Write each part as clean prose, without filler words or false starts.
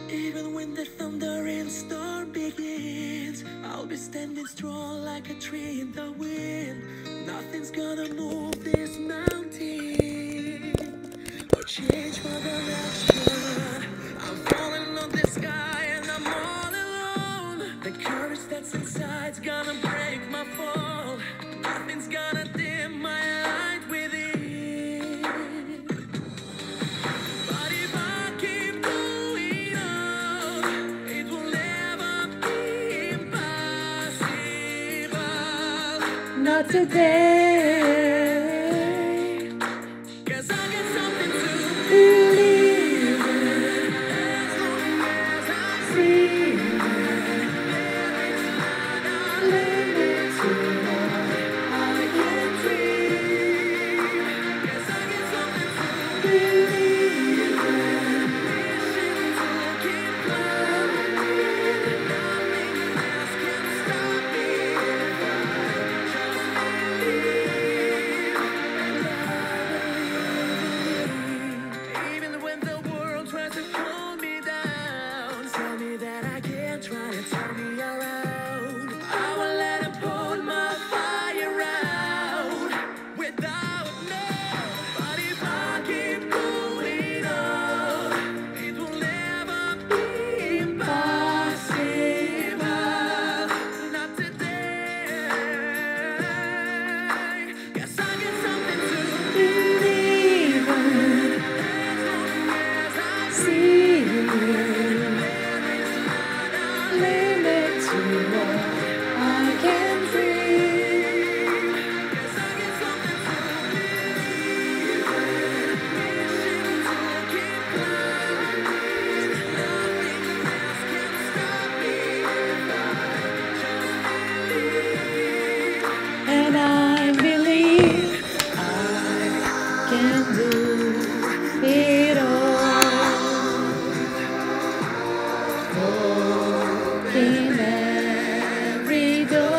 Even when the thunder and storm begins, I'll be standing strong like a tree in the wind. Nothing's gonna move this mountain or change my direction. I'm falling on the sky and I'm all alone. The courage that's inside's gonna break my fall. Nothing's gonna dim my light within. But if I keep going on, it will never be impossible. Not today. 'Cause I got something to believe in. As long as I'm breathing, there is not a limit to what I can dream. 'Cause I got something to believe in. Mission to keep climbing. Nothing else can stop me if I just believe. Even when the world tries to pull me down, tell me that I can't try to turn me around. I will let it put my fire out without no. But if I keep going on, it will never be impossible. Not today. 'Cause I got something to believe in. As long as I see you, there is not a limit to what I can dream. 'Cause I got something to believe in. Mission to keep climbing. Nothing else can stop me if I just believe. And I believe I can do it all. Open every door.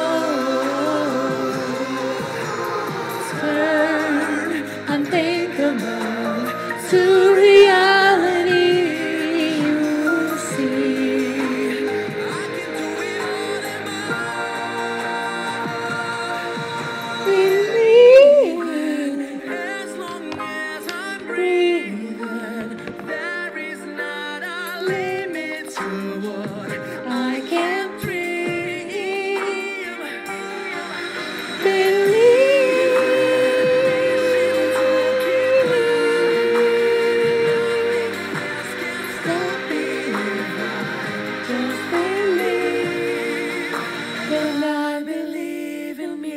Turn unthinkable to reality. You see, I can do it all in my believe. As long as I'm breathing, there is not a limit to what I can dream. Believe. Nothing else can stop me if I just believe. And I believe in me.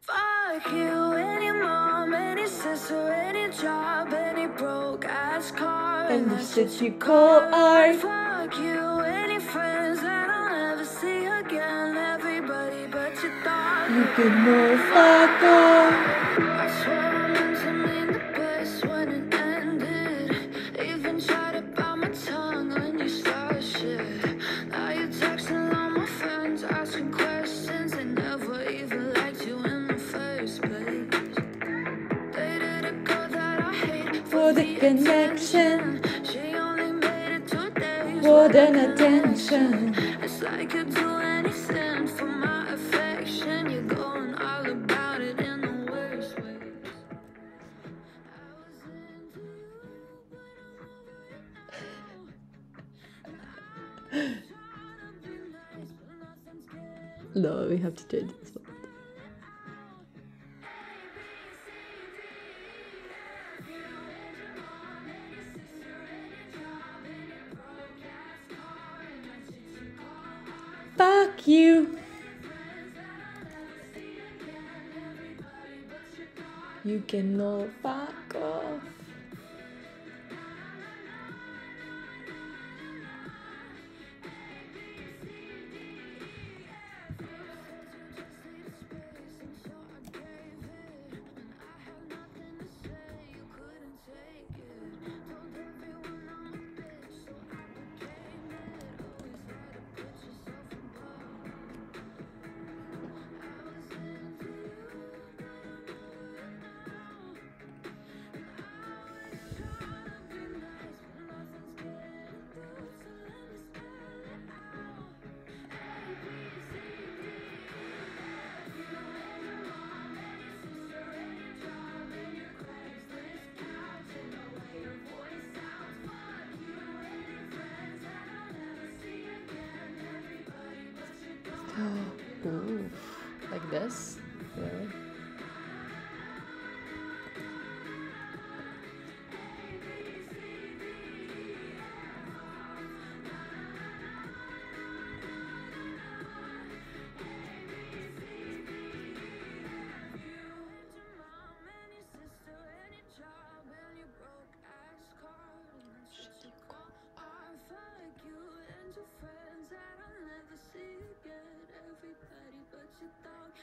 Fuck you, any mom, any sister, any job, any broke ass car, and the shit you call art. Fuck you, any friends that I'll never see again. Everybody but your thought. You can know fuck off. I swear I meant to mean the best when it ended. Even tried to bite my tongue when you started shit. Now you're texting all my friends, asking questions. They never even liked you in the first place. Dated a girl that I hate for the connection. She only made it 2 days. More than attention. It's like you'd do anything for my affection. You're going all about it in the worst ways. I was into you, but I'm over it now. And I'm trying to be nice, but nothing's getting. No, we have to change this one. Fuck you. You can know fuck off. Ooh, like this? Really?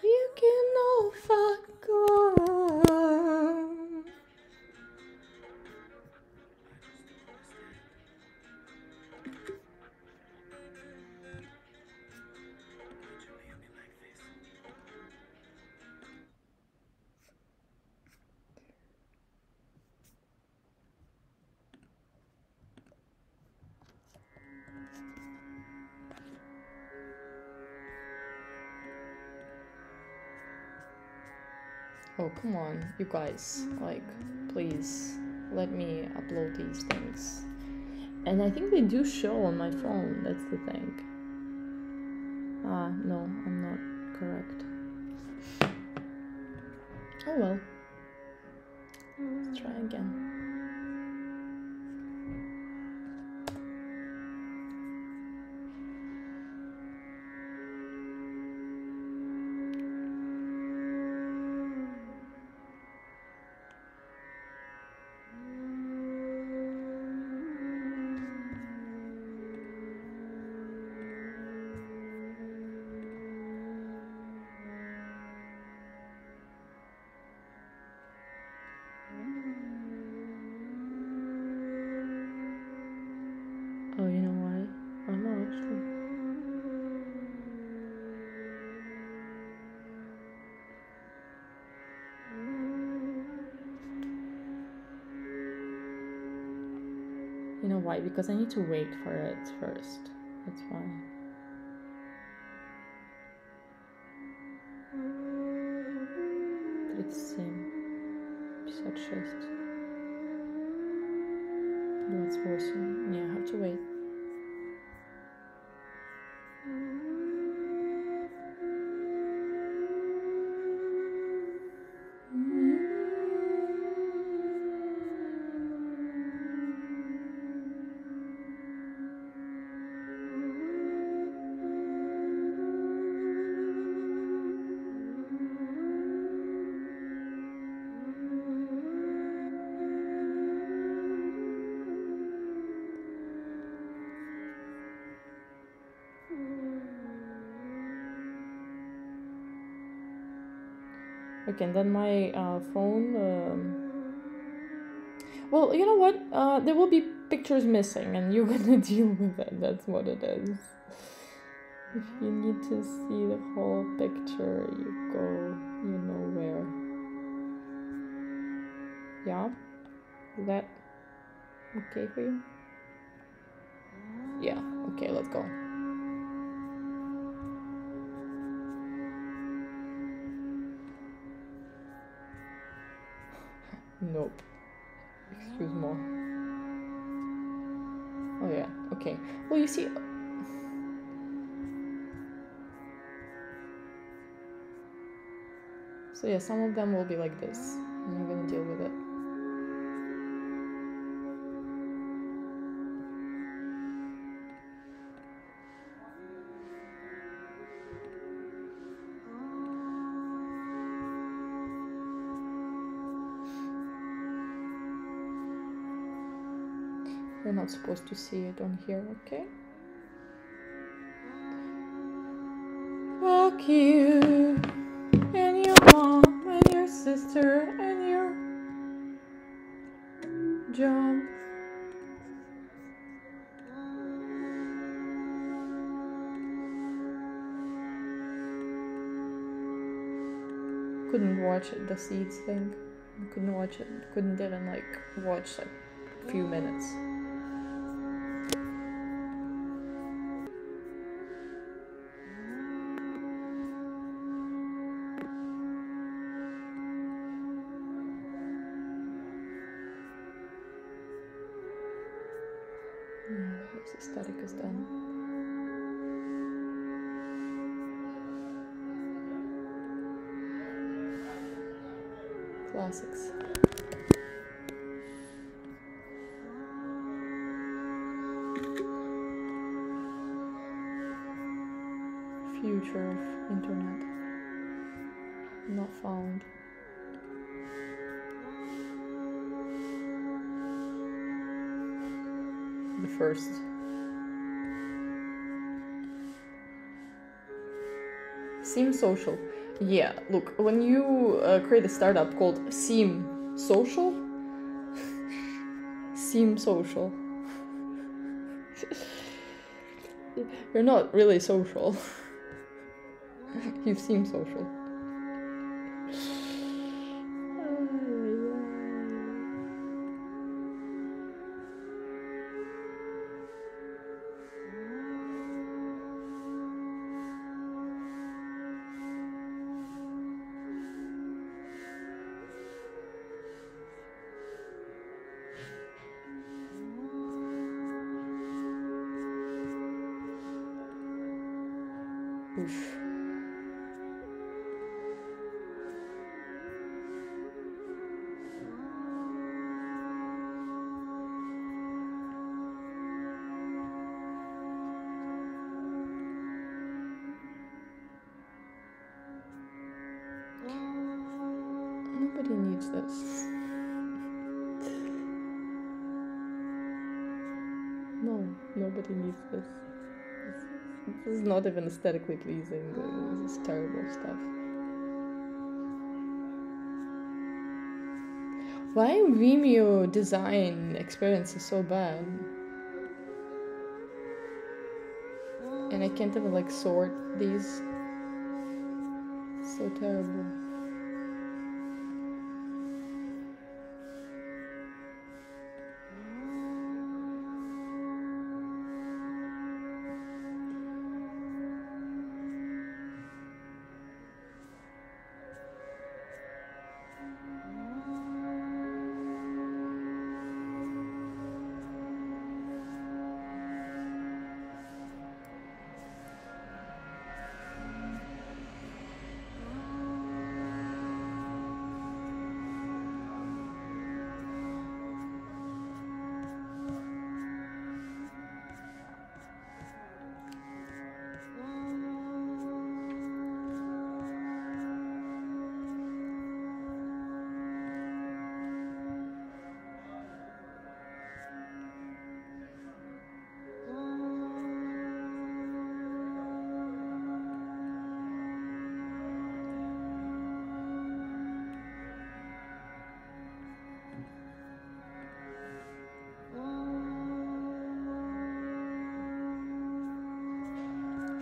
You can all fuck off. Oh, come on, you guys. Like, please, let me upload these things. And I think they do show on my phone, that's the thing. Ah, no, I'm not correct. Oh well. Let's try again. Oh, you know why? Oh no, actually. You know why? Because I need to wait for it first. That's why. Тридцать 56. 28. Yeah, I have to wait. Okay, and then my phone. Well, you know what? There will be pictures missing, and you're gonna deal with it. That's what it is. If you need to see the whole picture, you go, you know where. Yeah? Is that okay for you? Yeah, okay, let's go. Nope. Excuse more. Oh yeah, okay. Well, you see... So yeah, some of them will be like this, and I'm gonna deal with it. You're not supposed to see it on here, okay? Fuck you, and your mom, and your sister, and your job. Couldn't watch it, the seeds thing. Couldn't watch it. Couldn't even like watch like a few minutes. Yeah, this aesthetic is done. Classics. Future of internet. Not found. The first. Seam Social. Yeah, look, when you create a startup called Seam Social, Seam Social, you're not really social. You seem social. Oof. Nobody needs this. No, nobody needs this. This is not even aesthetically pleasing. This is terrible stuff. Why Vimeo design experience is so bad? And I can't even like sort these. So terrible.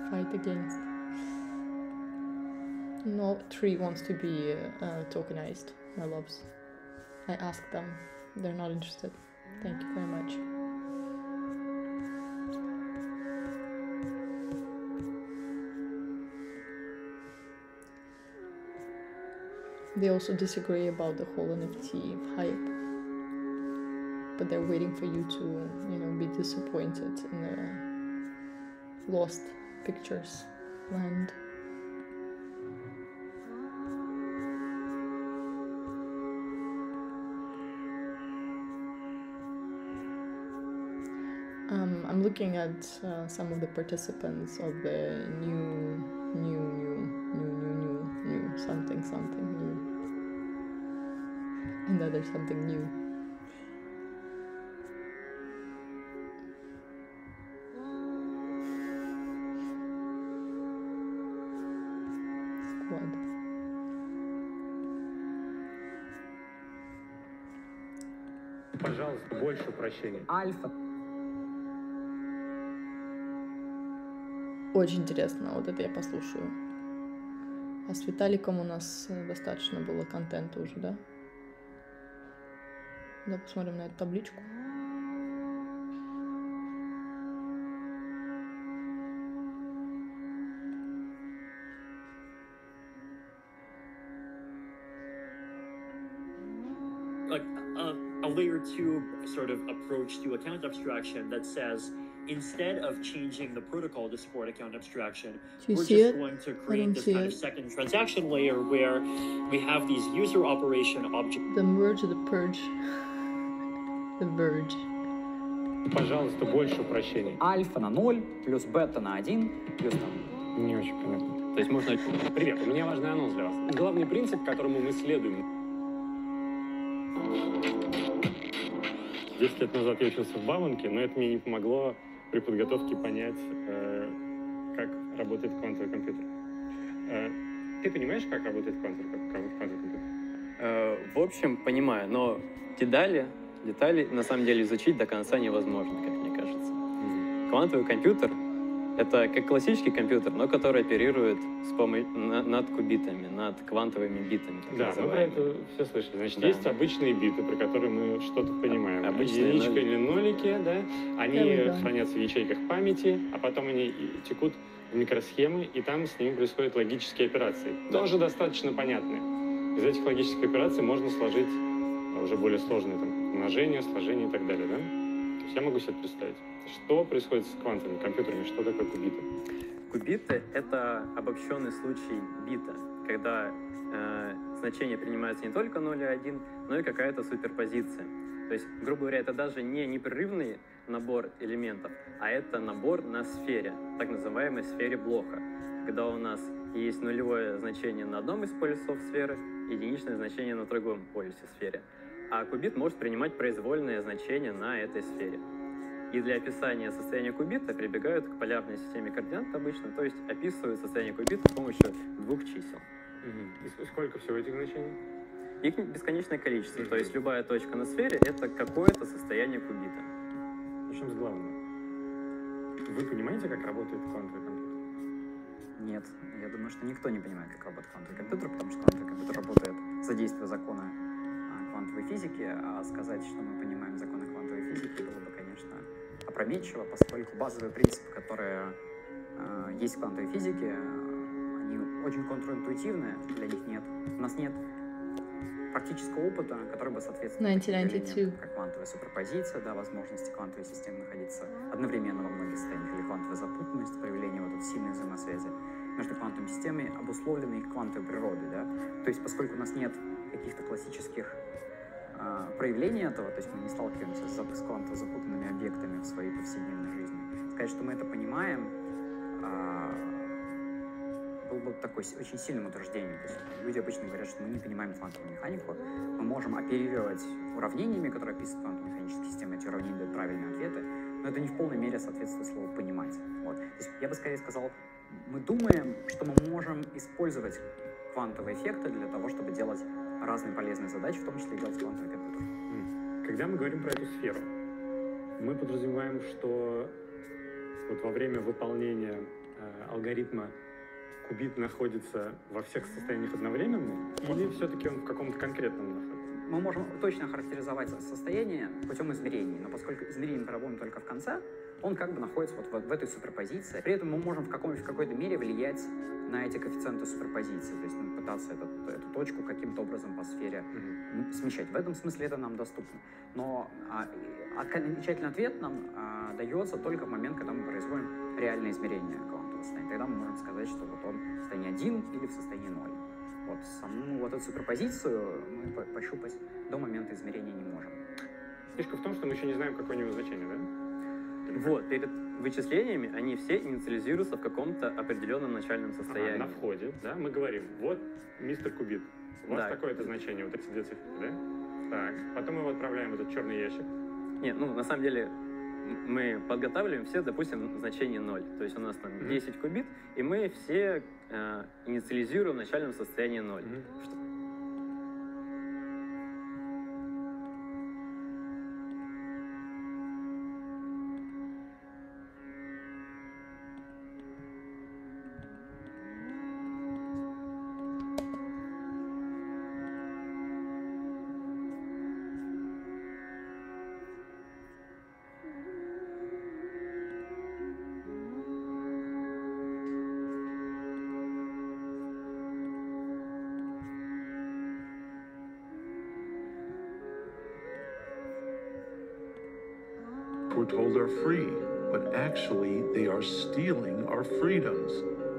Fight against. No tree wants to be tokenized, my loves. I asked them. They're not interested. Thank you very much. They also disagree about the whole NFT hype. But they're waiting for you to, you know, be disappointed in the lost pictures land. I'm looking at some of the participants of the new something new, and then there's something new. Squad. Пожалуйста, больше прощения. Альфа. Очень интересно, вот это я послушаю. А с Виталиком у нас достаточно было контента уже, да? Да, посмотрим на эту табличку. Like a layer 2 sort of approach to account abstraction that says instead of changing the protocol to support account abstraction, Do you we're see just it? going to I create don't this see kind it. of second transaction layer where we have these user operation objects. The merge, the purge, the verge. Пожалуйста, больше упрощений. Альфа на 0, плюс бета на 1, плюс там... Не очень понятно. То есть можно... Привет, у меня важный анонс для вас. Главный принцип, которому мы следуем. 10 лет назад я учился в Бауманке, но это мне не помогло при подготовке понять, как работает квантовый компьютер. Ты понимаешь, как работает квантовый компьютер? В общем, понимаю, но детали на самом деле изучить до конца невозможно, как мне кажется. Квантовый компьютер — это как классический компьютер, но который оперирует над кубитами, над квантовыми битами. Да, мы про это все слышали. Значит, Да. есть обычные биты, про которые мы что-то понимаем. Обычные Единичка нолики. или нолики, да, они Да. хранятся в ячейках памяти, а потом они текут в микросхемы, и там с ними происходят логические операции. Да. Тоже достаточно понятные. Из этих логических операций можно сложить уже более сложные там, умножения, сложения и так далее, да? То есть я могу себе представить, что происходит с квантовыми компьютерами, что такое кубиты. Кубиты — это обобщенный случай бита, когда значения принимаются не только 0 и 1, но и какая-то суперпозиция. То есть, грубо говоря, это даже не непрерывный набор элементов, а это набор на сфере, так называемой сфере Блоха, когда у нас есть нулевое значение на одном из полюсов сферы, единичное значение на другом полюсе сферы. А кубит может принимать произвольные значения на этой сфере. И для описания состояния кубита прибегают к полярной системе координат обычно, то есть описывают состояние кубита с помощью двух чисел. И сколько всего этих значений? Их бесконечное количество, то есть любая точка на сфере — это какое-то состояние кубита. Начнем с главного. Вы понимаете, как работает квантовый компьютер? Нет, я думаю, что никто не понимает, как работает квантовый компьютер, потому что квантовый компьютер работает, задействуя законы квантовой физики, а сказать, что мы понимаем законы квантовой физики, было бы, конечно, опрометчиво, поскольку базовые принципы, которые есть в квантовой физике, они очень контринтуитивные, у нас нет практического опыта, который бы соответствовал таким 1992. явлениям, как квантовая суперпозиция, да, возможности квантовой системы находиться одновременно во многих состояниях, или квантовая запутанность, проявление вот этой сильной взаимосвязи между квантовыми системами, обусловленной их квантовой природой, да. То есть, поскольку у нас нет каких-то классических проявлений этого, то есть мы не сталкиваемся с квантово запутанными объектами в своей повседневной жизни, сказать, что мы это понимаем, было бы такое очень сильным утверждением. То есть люди обычно говорят, что мы не понимаем квантовую механику, мы можем оперировать уравнениями, которые описывают квантово-механические системы, эти уравнения дают правильные ответы, но это не в полной мере соответствует слову «понимать». Вот. То есть я бы скорее сказал, мы думаем, что мы можем использовать квантовые эффекты для того, чтобы делать разные полезные задачи, в том числе и делать квантовый компьютер. Когда мы говорим про эту сферу, мы подразумеваем, что вот во время выполнения алгоритма кубит находится во всех состояниях одновременно, или все-таки он в каком-то конкретном находится? Мы можем точно охарактеризовать состояние путем измерений, но поскольку измерение мы проводим только в конце, он как бы находится вот в этой суперпозиции. При этом мы можем в какой-то мере влиять на эти коэффициенты суперпозиции, то есть пытаться эту точку каким-то образом по сфере смещать. В этом смысле это нам доступно. Но окончательный ответ нам дается только в момент, когда мы производим реальное измерение квантового состояния. Тогда мы можем сказать, что вот он в состоянии 1 или в состоянии 0. Вот саму вот эту суперпозицию мы пощупать до момента измерения не можем. Фишка в том, что мы еще не знаем, какое у него значение, да? Вот, перед вычислениями они все инициализируются в каком-то определенном начальном состоянии. На входе, да, мы говорим, вот, мистер Кубит, у вас Да. такое-то значение, вот эти две цифры, да? Так, потом мы его отправляем в этот черный ящик. Нет, на самом деле мы подготавливаем все, допустим, значение 0. То есть у нас там 10 кубит, и мы все инициализируем в начальном состоянии 0. We're told are free. but actually they are stealing our freedoms.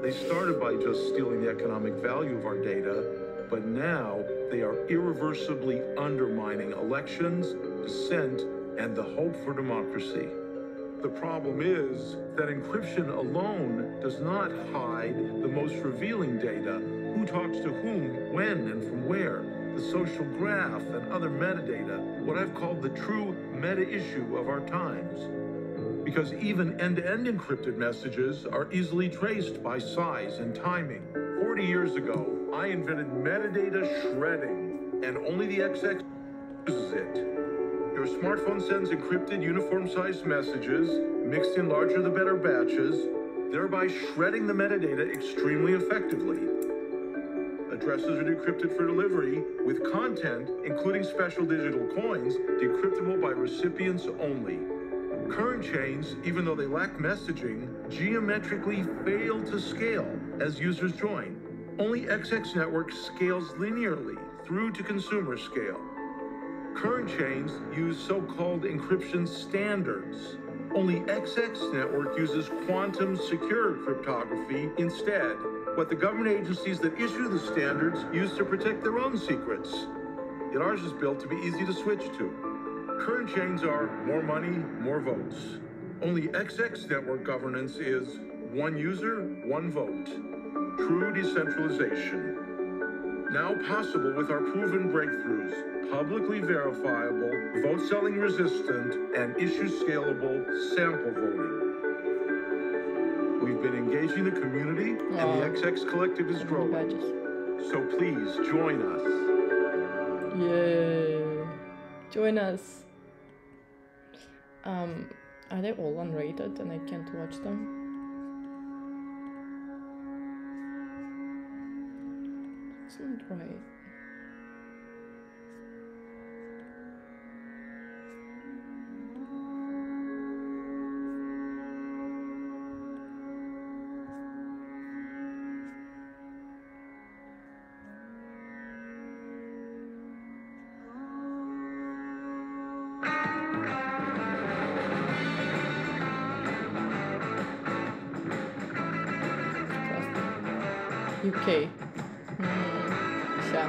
They started by just stealing the economic value of our data, but now they are irreversibly undermining elections, dissent, and the hope for democracy. The problem is that encryption alone does not hide the most revealing data: who talks to whom, when, and from where, the social graph and other metadata, what I've called the true meta-issue of our times. Because even end-to-end encrypted messages are easily traced by size and timing. 40 years ago, I invented metadata shredding, and only the XX uses it. Your smartphone sends encrypted uniform-sized messages, mixed in larger the better batches, thereby shredding the metadata extremely effectively. Addresses are decrypted for delivery, with content, including special digital coins, decryptable by recipients only. Current chains, even though they lack messaging, geometrically fail to scale as users join. Only XX Network scales linearly through to consumer scale. Current chains use so-called encryption standards. Only XX Network uses quantum secure cryptography instead, what the government agencies that issue the standards use to protect their own secrets. Yet ours is built to be easy to switch to. Current chains are more money, more votes. Only XX Network governance is one user, one vote. True decentralization. Now possible with our proven breakthroughs: publicly verifiable, vote-selling resistant, and issue-scalable sample voting. We've been engaging the community, and the XX Collective is growing. So please join us. Yay! Join us. Are they all unrated and I can't watch them? It's not right. UK. Yeah.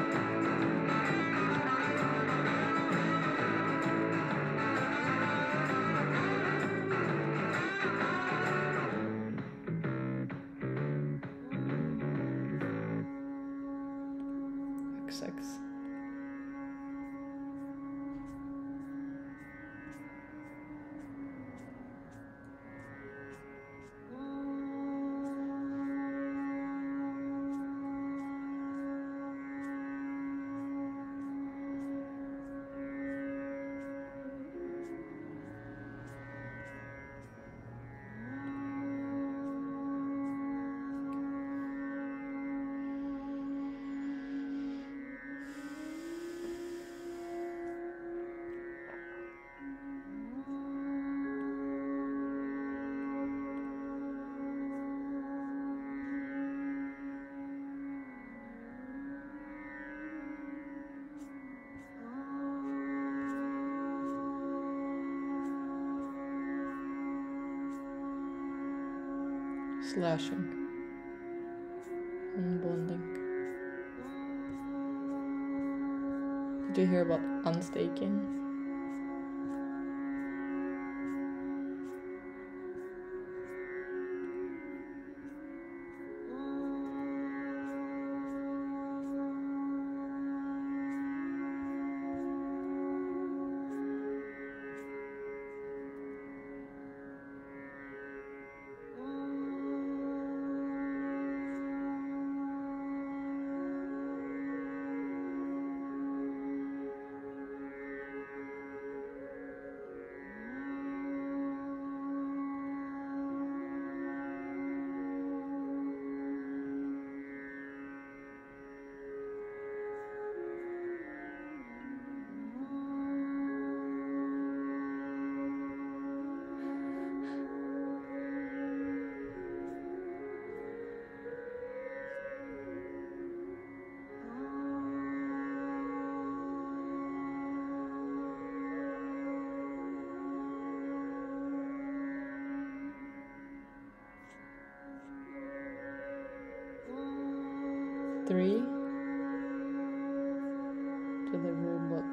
XX. Slashing. Unbonding. Did you hear about unstaking? 3 to the robot.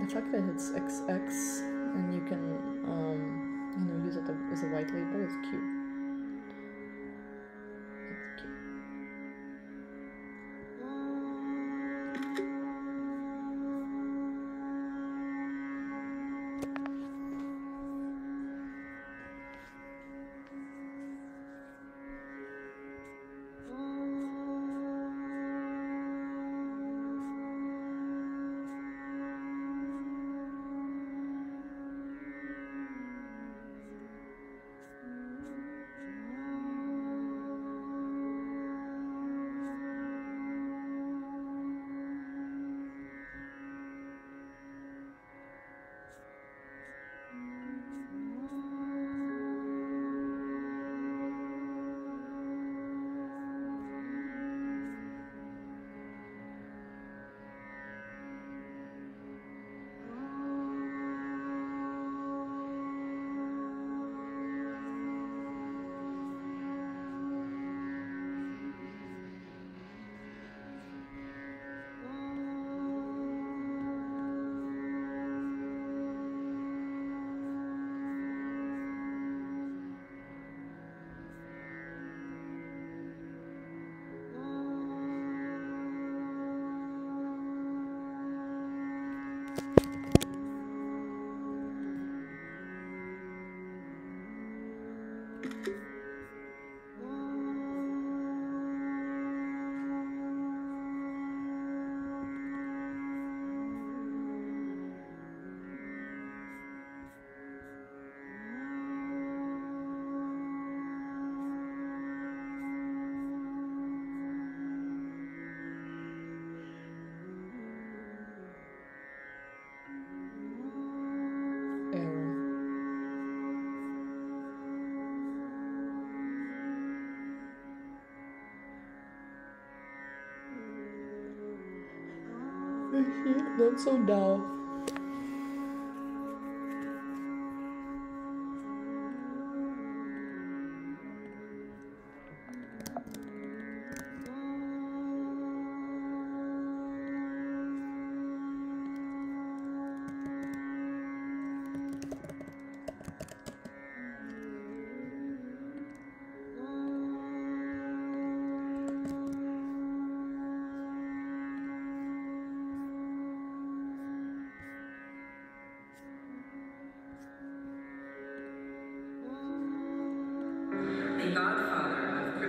The fact that it's XX and you can, use it as a white label is cute. It's cute. Not so dull.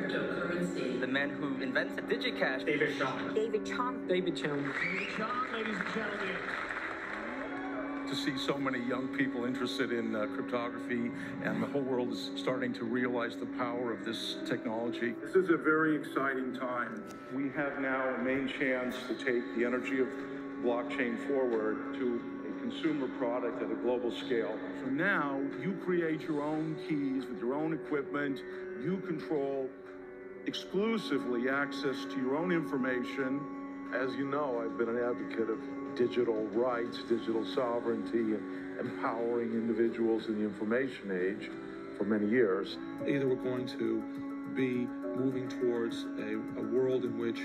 cryptocurrency. The man who invented DigiCash. David Chang. David Chang. David Chang. David Chang, ladies and gentlemen. To see so many young people interested in cryptography, and the whole world is starting to realize the power of this technology. This is a very exciting time. We have now a main chance to take the energy of blockchain forward to a consumer product at a global scale. So now you create your own keys with your own equipment. You control exclusively access to your own information. As you know, I've been an advocate of digital rights, digital sovereignty, and empowering individuals in the information age for many years. Either we're going to be moving towards a world in which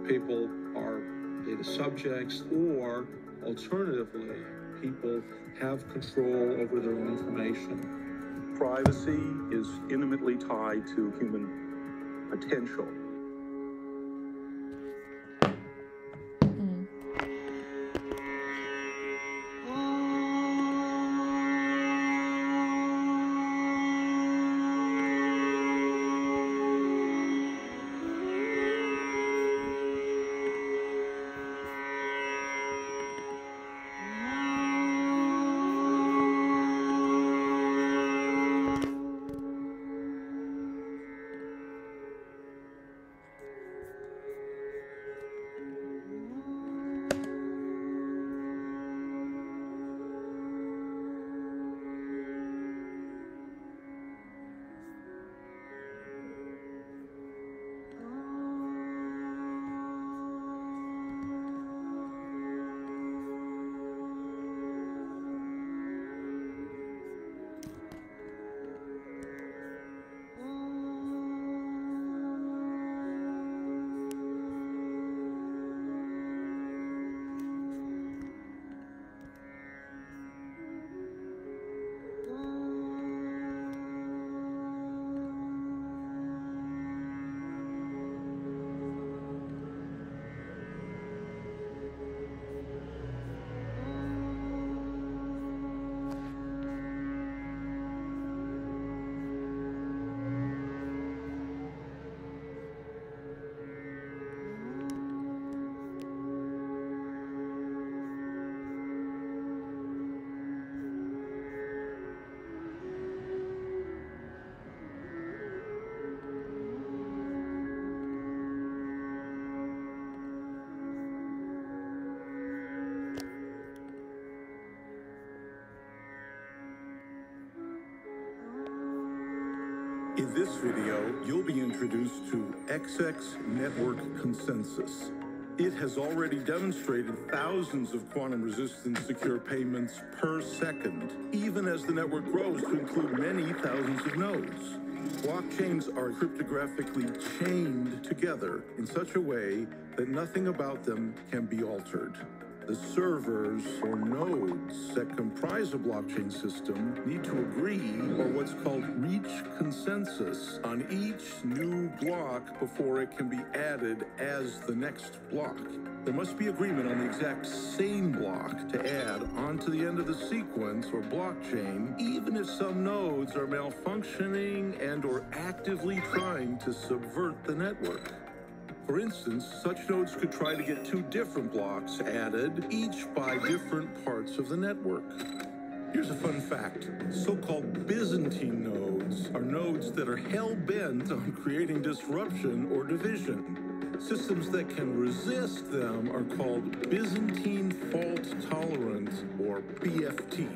people are data subjects, or alternatively, people have control over their own information. Privacy is intimately tied to human potential. In this video, you'll be introduced to XX Network Consensus. It has already demonstrated thousands of quantum-resistant secure payments per second, even as the network grows to include many thousands of nodes. Blockchains are cryptographically chained together in such a way that nothing about them can be altered. The servers or nodes that comprise a blockchain system need to agree, or what's called reach consensus, on each new block before it can be added as the next block. There must be agreement on the exact same block to add onto the end of the sequence or blockchain, even if some nodes are malfunctioning and or actively trying to subvert the network. For instance, such nodes could try to get two different blocks added, each by different parts of the network. Here's a fun fact. So-called Byzantine nodes are nodes that are hell-bent on creating disruption or division. Systems that can resist them are called Byzantine fault-tolerant, or BFT.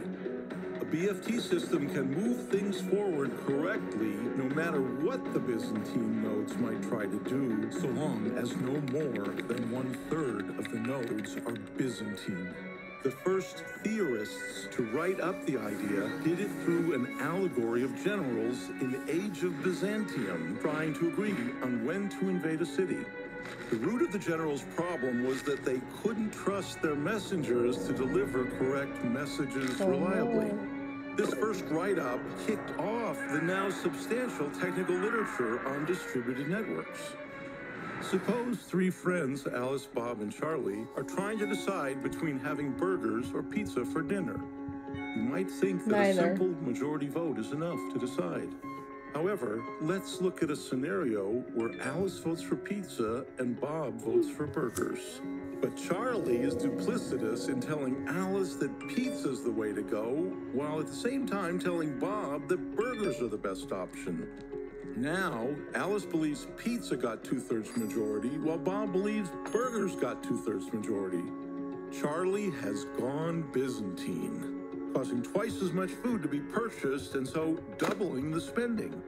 A BFT system can move things forward correctly no matter what the Byzantine nodes might try to do, so long as no more than 1/3 of the nodes are Byzantine. The first theorists to write up the idea did it through an allegory of generals in the age of Byzantium trying to agree on when to invade a city. The root of the generals' problem was that they couldn't trust their messengers to deliver correct messages reliably. This first write-up kicked off the now substantial technical literature on distributed networks. Suppose three friends, Alice, Bob, and Charlie, are trying to decide between having burgers or pizza for dinner. You might think that a simple majority vote is enough to decide. However, let's look at a scenario where Alice votes for pizza and Bob votes for burgers. But Charlie is duplicitous in telling Alice that pizza's the way to go, while at the same time telling Bob that burgers are the best option. Now, Alice believes pizza got 2/3 majority, while Bob believes burgers got 2/3 majority. Charlie has gone Byzantine, causing twice as much food to be purchased and so doubling the spending.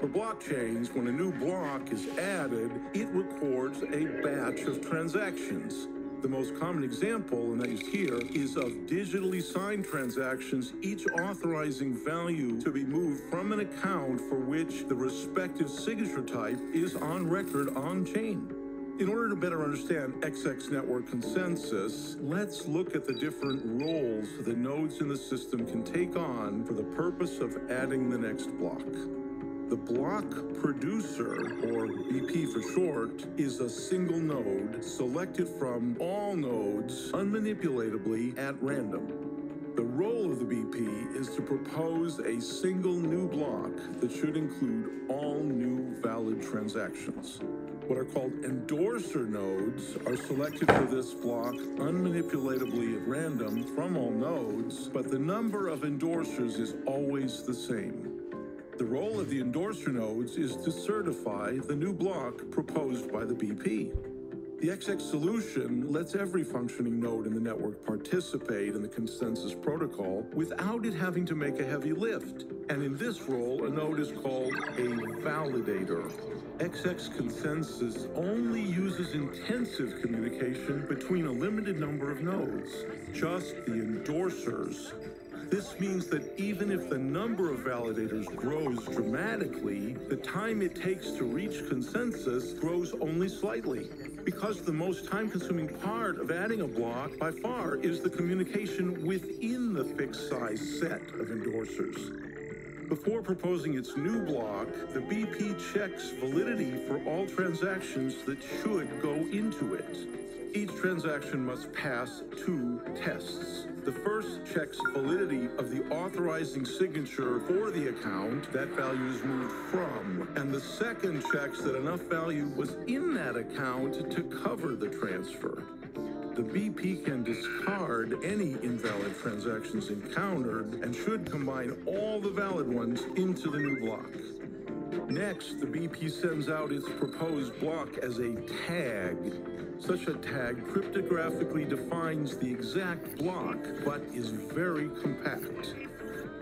For blockchains, when a new block is added, it records a batch of transactions. The most common example, and that is here, is of digitally signed transactions, each authorizing value to be moved from an account for which the respective signature type is on record on-chain. In order to better understand XX network consensus, let's look at the different roles the nodes in the system can take on for the purpose of adding the next block. The block producer, or BP for short, is a single node selected from all nodes unmanipulatedly at random. The role of the BP is to propose a single new block that should include all new valid transactions. What are called endorser nodes are selected for this block unmanipulatably at random from all nodes, but the number of endorsers is always the same. The role of the endorser nodes is to certify the new block proposed by the BP. The XX solution lets every functioning node in the network participate in the consensus protocol without it having to make a heavy lift. And in this role, a node is called a validator. XX consensus only uses intensive communication between a limited number of nodes, just the endorsers. This means that even if the number of validators grows dramatically, the time it takes to reach consensus grows only slightly, because the most time-consuming part of adding a block by far is the communication within the fixed size set of endorsers. Before proposing its new block, the BP checks validity for all transactions that should go into it. Each transaction must pass 2 tests. The first checks validity of the authorizing signature for the account that value is moved from, and the second checks that enough value was in that account to cover the transfer. The BP can discard any invalid transactions encountered and should combine all the valid ones into the new block. Next, the BP sends out its proposed block as a tag. Such a tag cryptographically defines the exact block, but is very compact.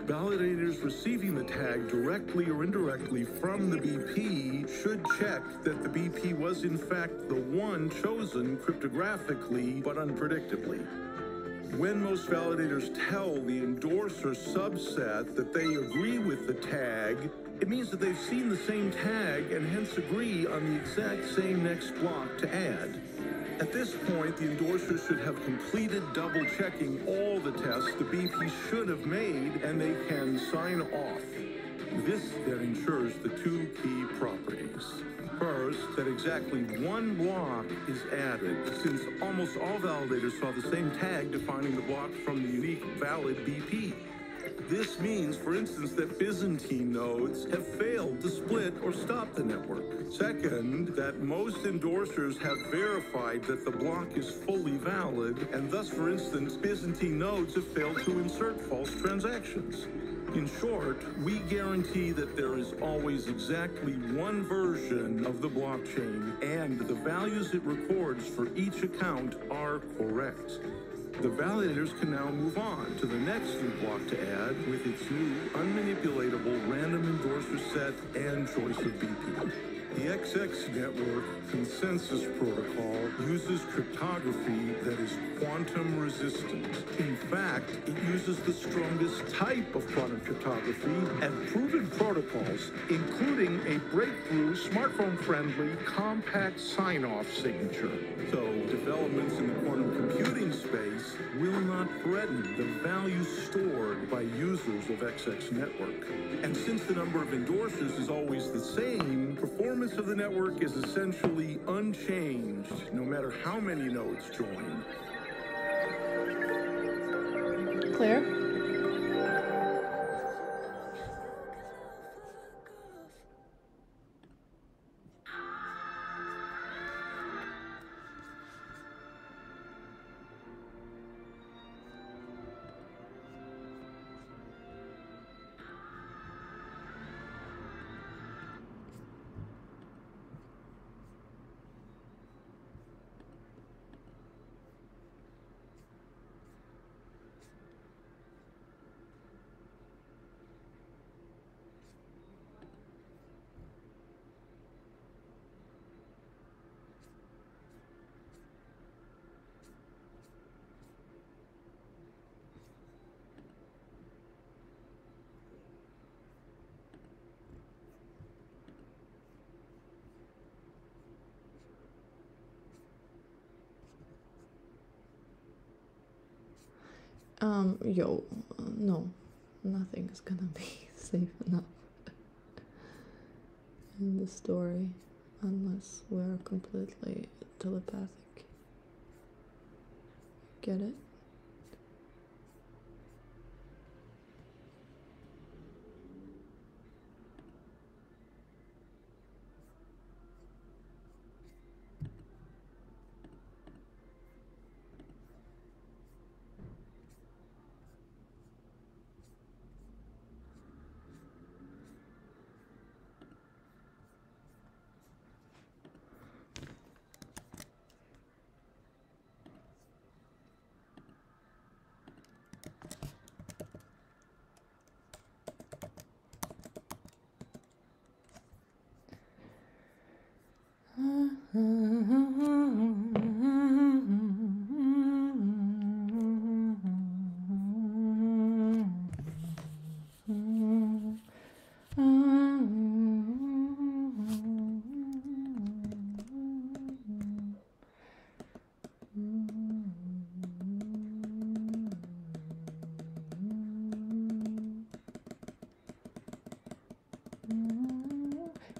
Validators receiving the tag directly or indirectly from the BP should check that the BP was in fact the one chosen cryptographically but unpredictably. When most validators tell the endorser subset that they agree with the tag, it means that they've seen the same tag and hence agree on the exact same next block to add. At this point, the endorser should have completed double-checking all the tests the BP should have made, and they can sign off. This then ensures the 2 key properties. First, that exactly 1 block is added, since almost all validators saw the same tag defining the block from the unique valid BP. This means, for instance, that Byzantine nodes have failed to split or stop the network. Second, that most endorsers have verified that the block is fully valid, and thus, for instance, Byzantine nodes have failed to insert false transactions. In short, we guarantee that there is always exactly one version of the blockchain, and the values it records for each account are correct. The validators can now move on to the next new block to add with its new unmanipulatable random endorser set and choice of BP. The XX network consensus protocol uses cryptography that is quantum resistant. In fact, it uses the strongest type of quantum cryptography and proven protocols, including a breakthrough smartphone-friendly compact sign-off signature. So developments in the quantum computing space will not threaten the value stored by users of XX network. And since the number of endorsers is always the same, performance of the network is essentially unchanged, no matter how many nodes join. Clear? No, nothing is gonna be safe enough in the story unless we're completely telepathic. Get it?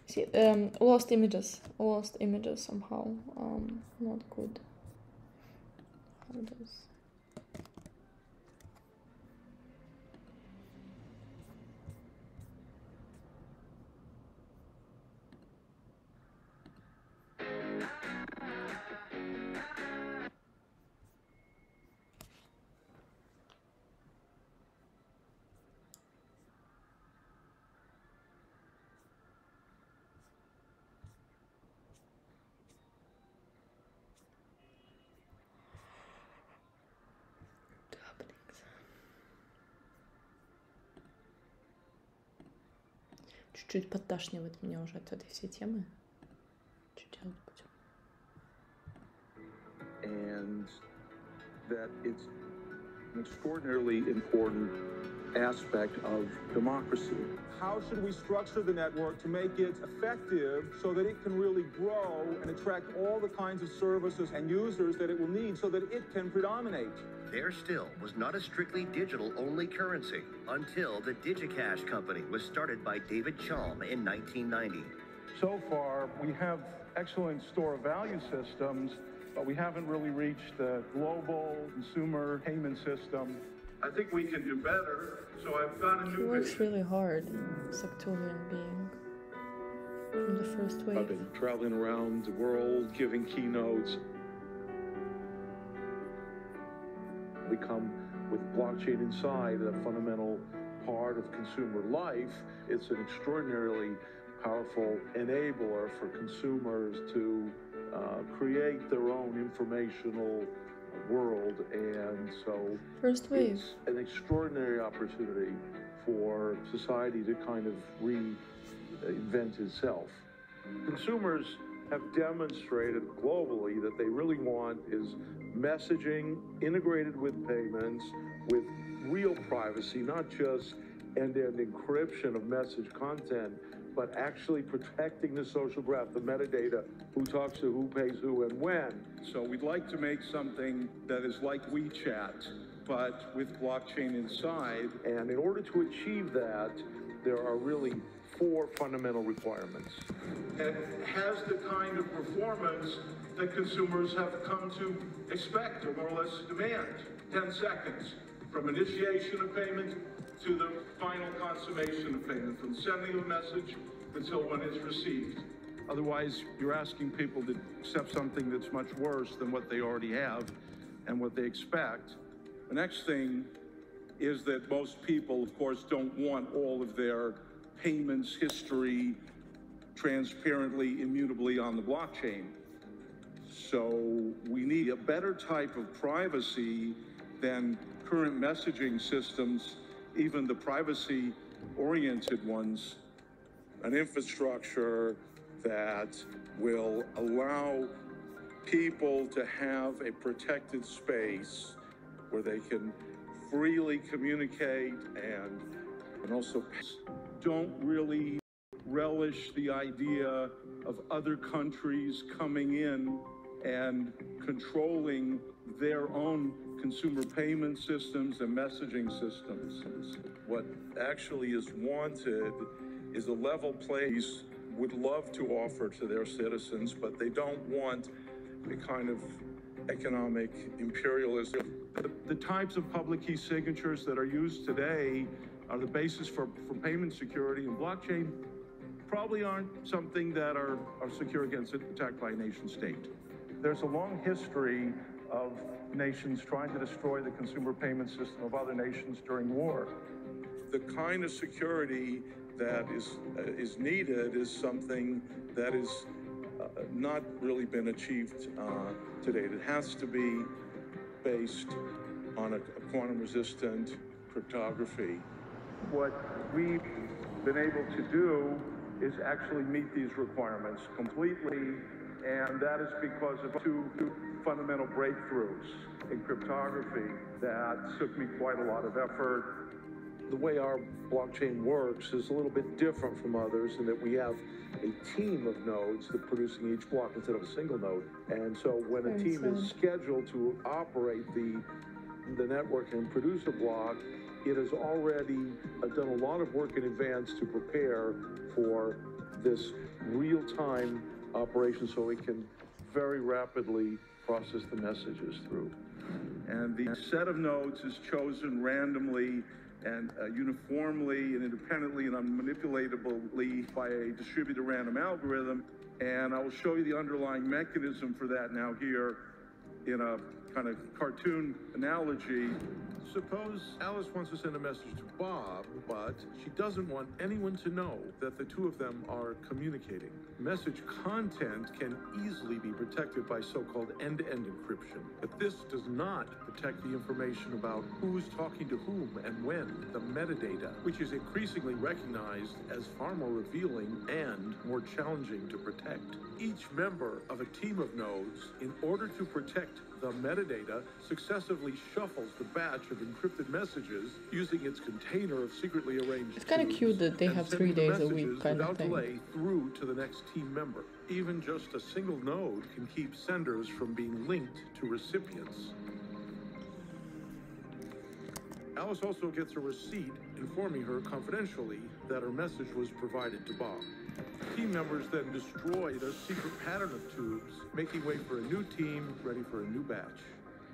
See, lost images somehow, not good. How does... Чуть-чуть подташнивает меня уже от этой всей темы. Что делать будем? And that it's an extraordinarily important aspect of democracy. How should we structure the network to make it effective so that it can really grow and attract all the kinds of services and users that it will need so that it can predominate? There still was not a strictly digital-only currency until the DigiCash company was started by David Chaum in 1990. So far, we have excellent store of value systems, but we haven't really reached the global consumer payment system. I think we can do better, so I've got a new He works really hard, Sectorian being, from the first wave. I've been traveling around the world, giving keynotes. We come with blockchain inside, a fundamental part of consumer life. It's an extraordinarily powerful enabler for consumers to create their own informational world, and so first wave. It's an extraordinary opportunity for society to kind of reinvent itself. Consumers have demonstrated globally that they really want is messaging integrated with payments with real privacy, not just end-to-end encryption of message content, but actually protecting the social graph, the metadata, who talks to who, pays who, and when. So we'd like to make something that is like WeChat, but with blockchain inside. And in order to achieve that, there are really 4 fundamental requirements. It has the kind of performance that consumers have come to expect or more or less demand. 10 seconds from initiation of payment to the final consummation of payment, from sending a message until when it's received. Otherwise, you're asking people to accept something that's much worse than what they already have and what they expect. The next thing is that most people, of course, don't want all of their payments history transparently, immutably on the blockchain. So we need a better type of privacy than current messaging systems, even the privacy-oriented ones, an infrastructure that will allow people to have a protected space where they can freely communicate and also don't really relish the idea of other countries coming in and controlling their own consumer payment systems and messaging systems. What actually is wanted is a level place would love to offer to their citizens, but they don't want the kind of economic imperialism. The types of public key signatures that are used today are the basis for payment security, and blockchain probably aren't something that are secure against attack by a nation state. There's a long history of nations trying to destroy the consumer payment system of other nations during war. The kind of security that is needed is something that is not really been achieved to date. It has to be based on a quantum-resistant cryptography. What we've been able to do is actually meet these requirements completely, and that is because of two fundamental breakthroughs in cryptography that took me quite a lot of effort. The way our blockchain works is a little bit different from others in that we have a team of nodes that producing each block instead of a single node. And so when a team is scheduled to operate the network and produce a block, it has already done a lot of work in advance to prepare for this real-time operation so it can very rapidly process the messages through. And the set of nodes is chosen randomly and uniformly and independently and unmanipulatable by a distributed random algorithm. And I will show you the underlying mechanism for that now here in a kind of cartoon analogy. Suppose Alice wants to send a message to Bob, but she doesn't want anyone to know that the two of them are communicating. Message content can easily be protected by so-called end-to-end encryption, but this does not protect the information about who's talking to whom and when, the metadata, which is increasingly recognized as far more revealing and more challenging to protect. Each member of a team of nodes, in order to protect the metadata, successively shuffles the batch of encrypted messages using its container of secretly arranged It's kind of cute that they have 3 days a week kind of thing. delay through to the next team member. Even just a single node can keep senders from being linked to recipients. Alice also gets a receipt informing her confidentially that her message was provided to Bob. Team members then destroy their secret pattern of tubes, making way for a new team ready for a new batch.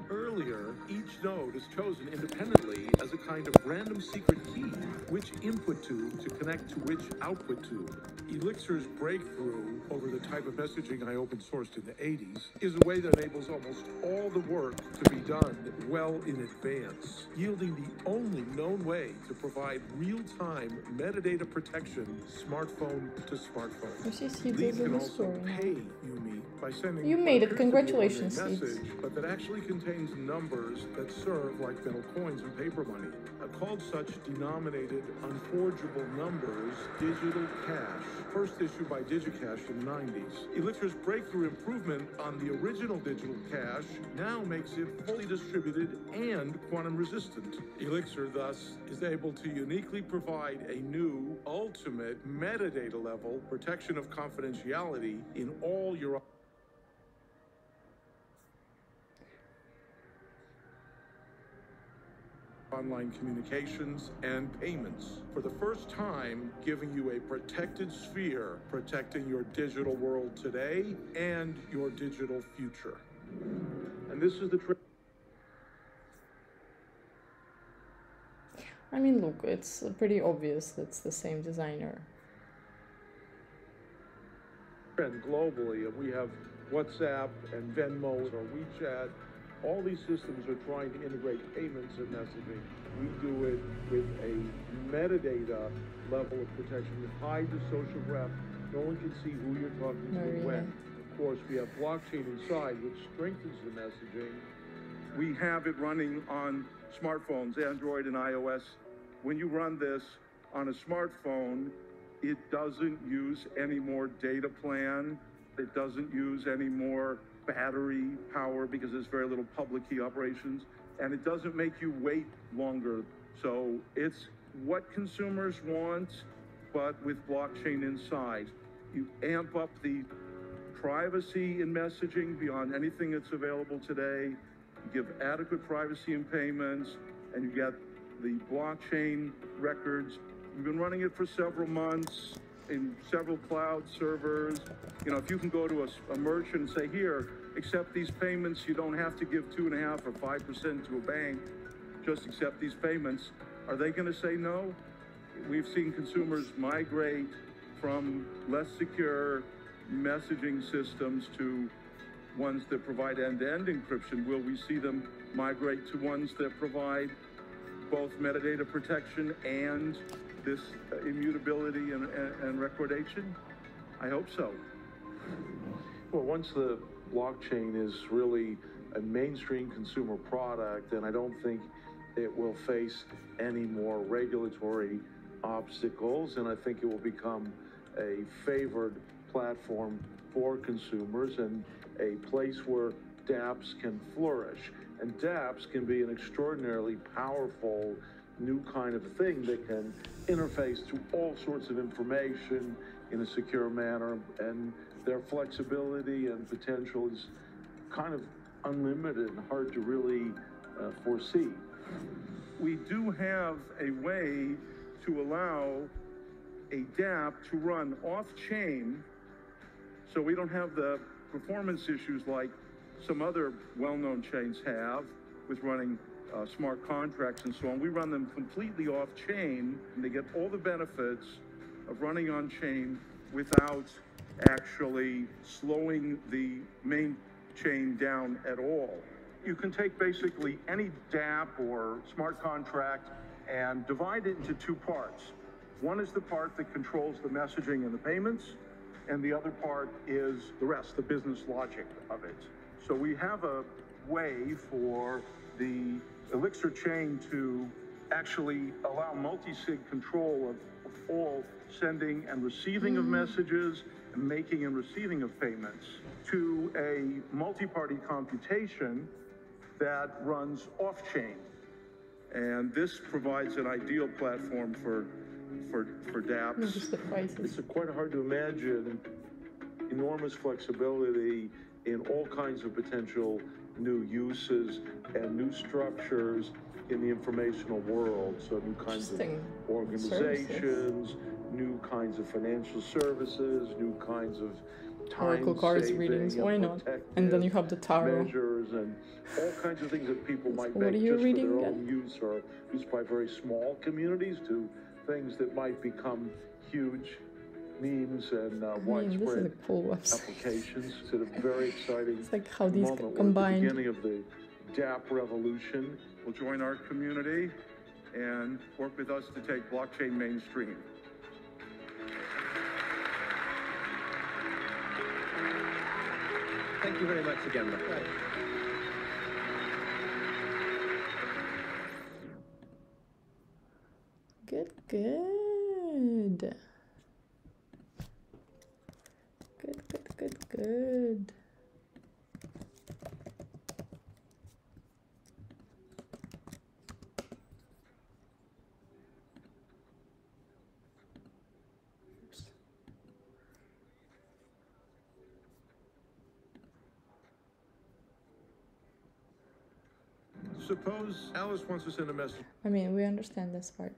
Earlier, each node is chosen independently as a kind of random secret key, which input tube to connect to which output tube. Elixir's breakthrough over the type of messaging I open sourced in the 80s is a way that enables almost all the work to be done well in advance, yielding the only known way to provide real-time metadata protection smartphone to smartphone. These can also pay Yumi by sending You made it. Congratulations, a message, but that actually contains numbers that serve like metal coins and paper money. Called such denominated unforgeable numbers digital cash, first issued by DigiCash in the 90s. Elixir's breakthrough improvement on the original digital cash now makes it fully distributed and quantum resistant. Elixir thus is able to uniquely provide a new ultimate metadata level protection of confidentiality in all your online communications and payments. For the first time, giving you a protected sphere, protecting your digital world today and your digital future. And this is the trick. I mean, look, it's pretty obvious that's the same designer. And globally, we have WhatsApp and Venmo or WeChat. All these systems are trying to integrate payments and messaging. We do it with a metadata level of protection. We hide the social graph. No one can see who you're talking to when. Of course, we have blockchain inside, which strengthens the messaging. We have it running on smartphones, Android and iOS. When you run this on a smartphone, it doesn't use any more data plan. It doesn't use any more battery power because there's very little public key operations, and it doesn't make you wait longer. So it's what consumers want, but with blockchain inside. You amp up the privacy in messaging beyond anything that's available today. you give adequate privacy in payments, and you get the blockchain records. We've been running it for several months in several cloud servers. You know, if you can go to a merchant and say, here, accept these payments, you don't have to give 2.5% or 5% to a bank, just accept these payments. Are they going to say no? We've seen consumers migrate from less secure messaging systems to ones that provide end-to-end encryption. Will we see them migrate to ones that provide both metadata protection and this immutability and recordation? I hope so. Well, once the blockchain is really a mainstream consumer product, then I don't think it will face any more regulatory obstacles, and I think it will become a favored platform for consumers and a place where dApps can flourish. And dApps can be an extraordinarily powerful new kind of thing that can interface to all sorts of information in a secure manner, and their flexibility and potential is kind of unlimited and hard to really foresee. We do have a way to allow a dApp to run off-chain, so we don't have the performance issues like some other well-known chains have with running smart contracts and so on. We run them completely off-chain, and they get all the benefits of running on-chain without actually slowing the main chain down at all. You can take basically any dApp or smart contract and divide it into two parts. One is the part that controls the messaging and the payments, and the other part is the rest, the business logic of it. So we have a way for the Elixir chain to actually allow multi-sig control of all sending and receiving of messages, and making and receiving of payments, to a multi-party computation that runs off-chain. And this provides an ideal platform for dApps. It's quite hard to imagine enormous flexibility in all kinds of potential new uses and new structures in the informational world. So new kinds of organizations, new kinds of financial services, new kinds of Oracle cards readings, why not? And then you have the tarot. Measures and all kinds of things that people might What make are you just reading for their again? own use or used by very small communities to things that might become huge memes and widespread this is a cool website. applications. It's a very exciting It's like how these moment. We're at combined. the beginning of the dApp revolution. Will join our community and work with us to take blockchain mainstream. Thank you very much again. Good, good. Good. Suppose Alice wants to send a message. I mean, we understand this part.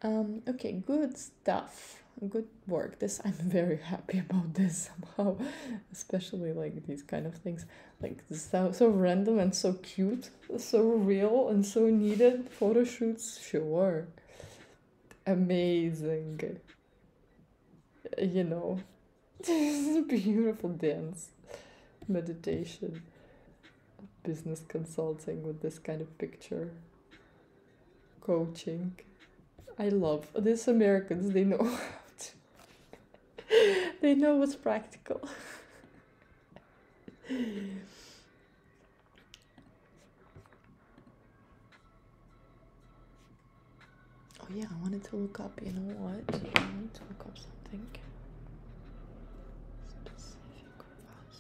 Okay, good stuff. Good work. This, I'm very happy about this somehow, especially like these kind of things, like so random and so cute, so real and so needed. Photo shoots, sure, amazing. You know, beautiful dance, meditation, business consulting with this kind of picture, coaching. I love these Americans. They know how to. They know what's practical. Oh yeah, I wanted to look up. You know what? I wanted to look up something specific for us.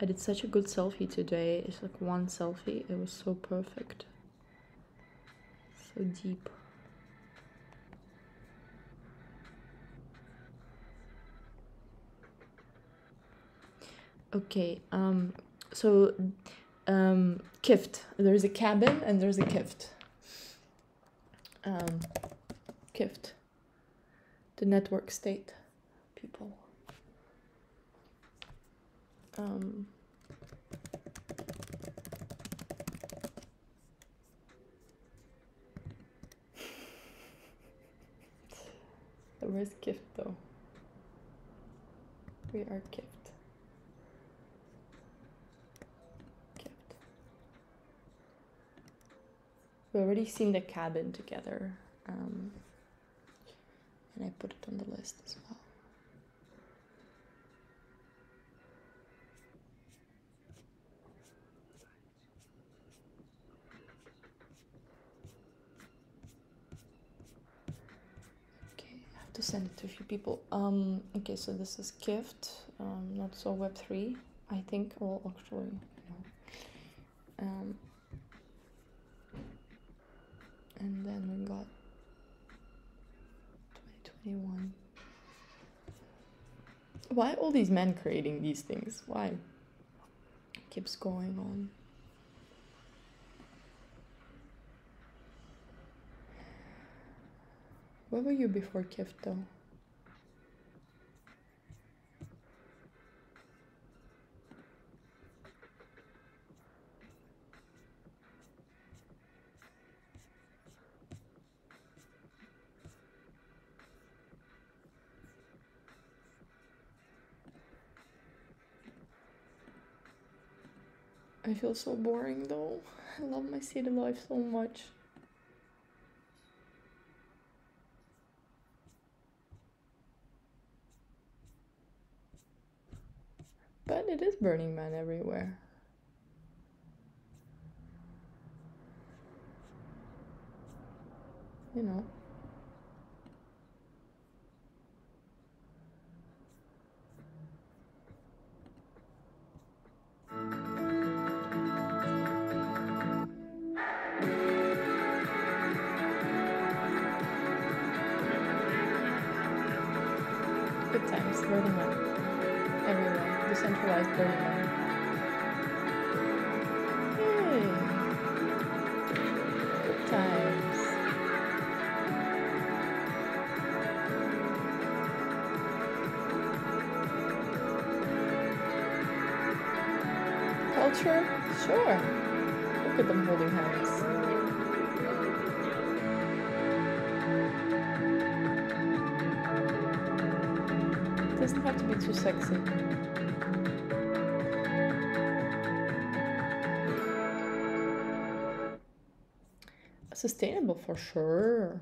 I did such a good selfie today. It's like one selfie. It was so perfect. So deep. Okay, so Kift. There's a cabin and there's a Kift. Kift. The network state people. Where's Kift though? We are Kift. We already seen the cabin together, and I put it on the list as well. Okay, I have to send it to a few people. Okay, so this is Kift, not so Web3, I think. Well, actually, no. And then we got 2021. Why all these men creating these things? Why? Keeps going on. Where were you before Kift though? I feel so boring though. I love my city life so much. But it is Burning Man everywhere. You know. Good times, Burning Man. Everywhere. Decentralized Burning Man. Yay! Good times. Culture? Sure. Look at them holding hands. Doesn't have to be too sexy. Sustainable for sure.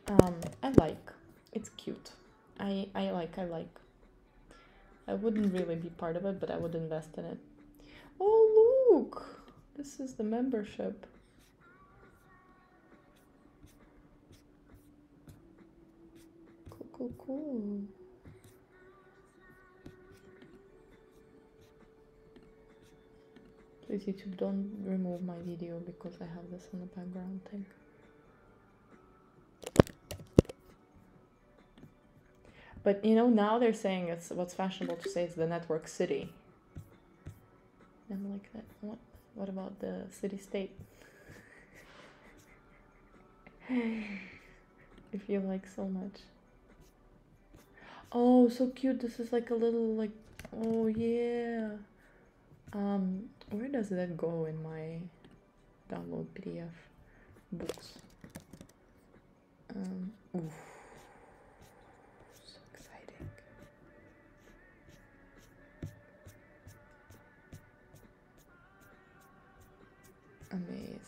I like. It's cute. I like. I wouldn't really be part of it, but I would invest in it. Oh look! This is the membership. Cool. Please YouTube, don't remove my video because I have this in the background thing. But you know, now they're saying it's what's fashionable to say is the network city. I'm like, that. What about the city state? If you like so much. Oh, so cute. This is like a little like, oh yeah. Where does that go in my download PDF books? Oof. So exciting. Amazing.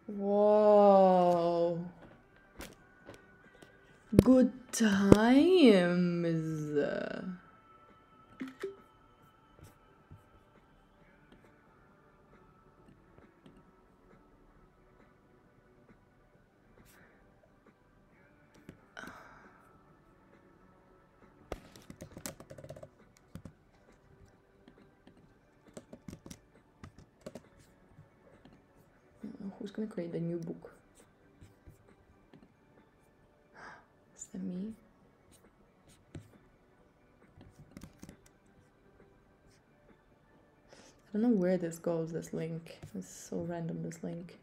Whoa. Good times. Who's gonna create a new book? Is that me? I don't know where this goes, this link. It's so random, this link.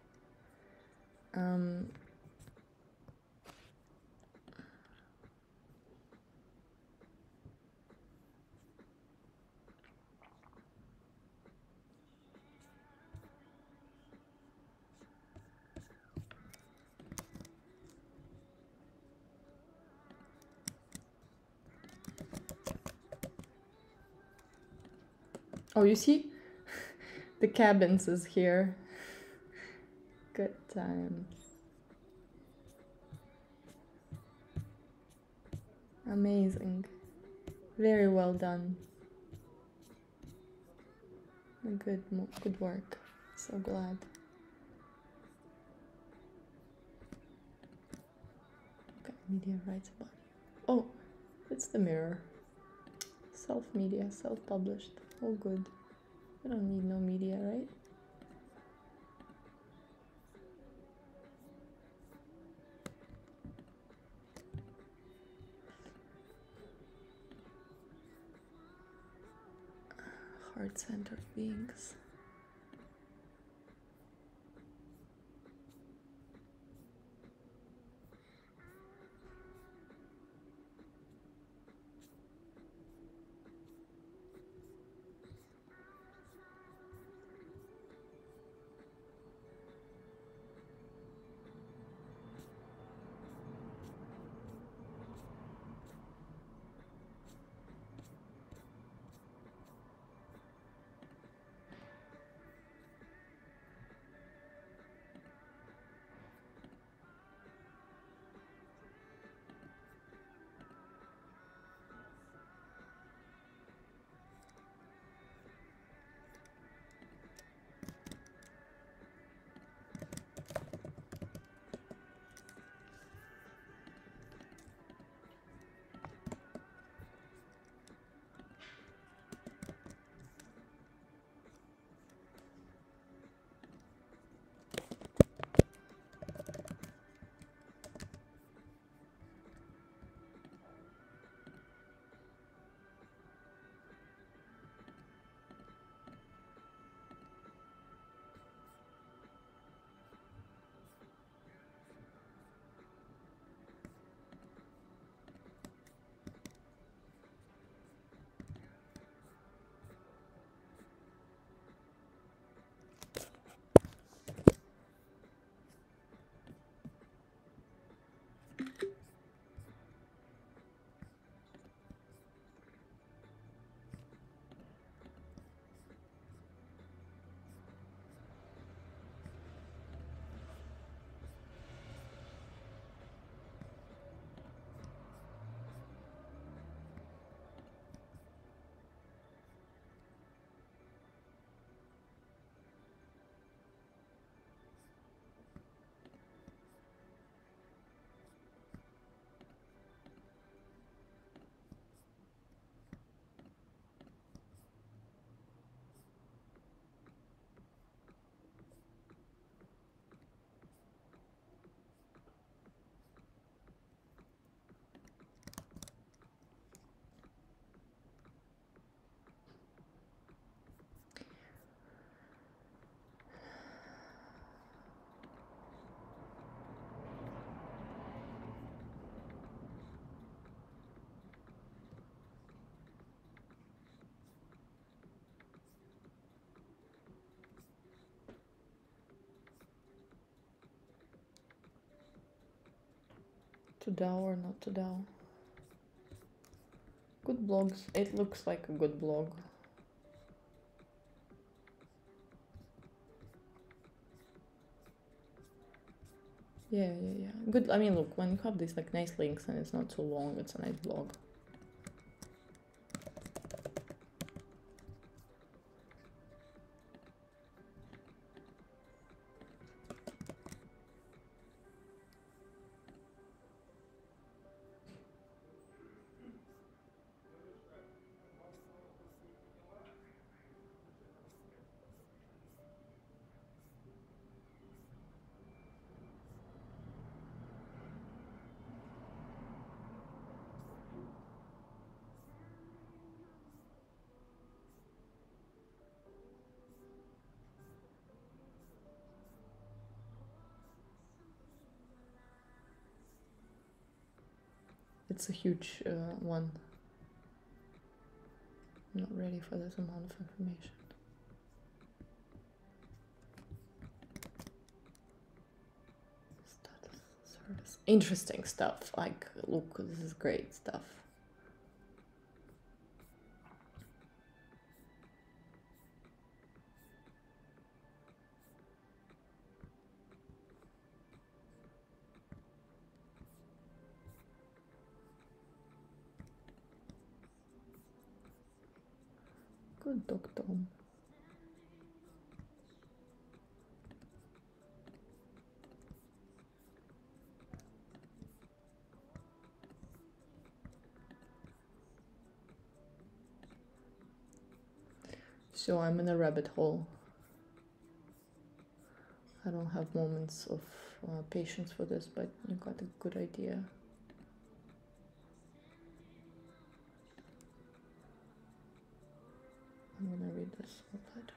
Oh, you see? The cabins is here. Good times. Amazing. Very well done. Good work. So glad. Okay, media writes about it. Oh, it's the Mirror. Self-media, self-published. All good. We don't need no media, right? Heart-centered beings. To DAO or not to DAO? Good blogs. It looks like a good blog. Yeah. Good. I mean, look, when you have these like nice links and it's not too long, it's a nice blog. it's a huge one. I'm not ready for this amount of information. Status service. Interesting stuff. Like, look, this is great stuff. Good doctor. So I'm in a rabbit hole. I don't have moments of patience for this, but you got a good idea. I'm gonna read this later.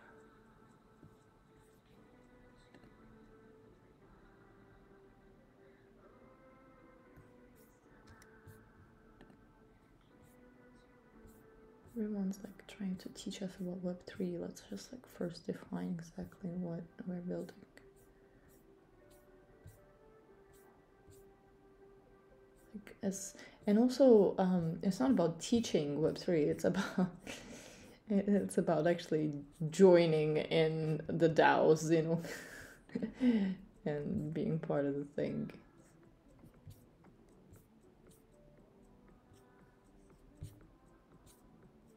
Everyone's like trying to teach us about Web3. Let's just like first define exactly what we're building. Like and also it's not about teaching Web3. It's about actually joining in the DAOs, you know, and being part of the thing.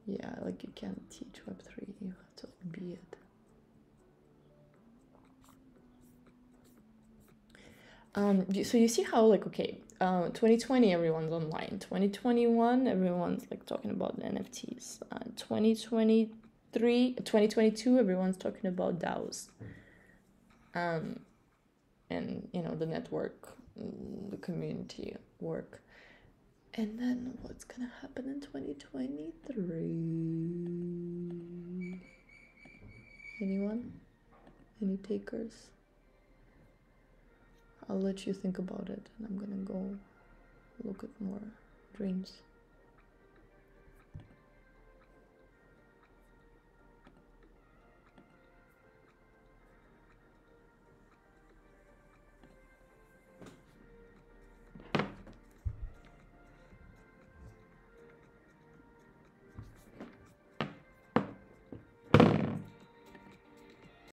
Yeah, like you can't teach Web3, you have to be it. So you see how, like, okay, 2020 everyone's online, 2021 everyone's like talking about NFTs, 2022 everyone's talking about DAOs, and you know, the network, the community work. And then what's gonna happen in 2023? Anyone? Any takers? I'll let you think about it, and I'm gonna go look at more dreams.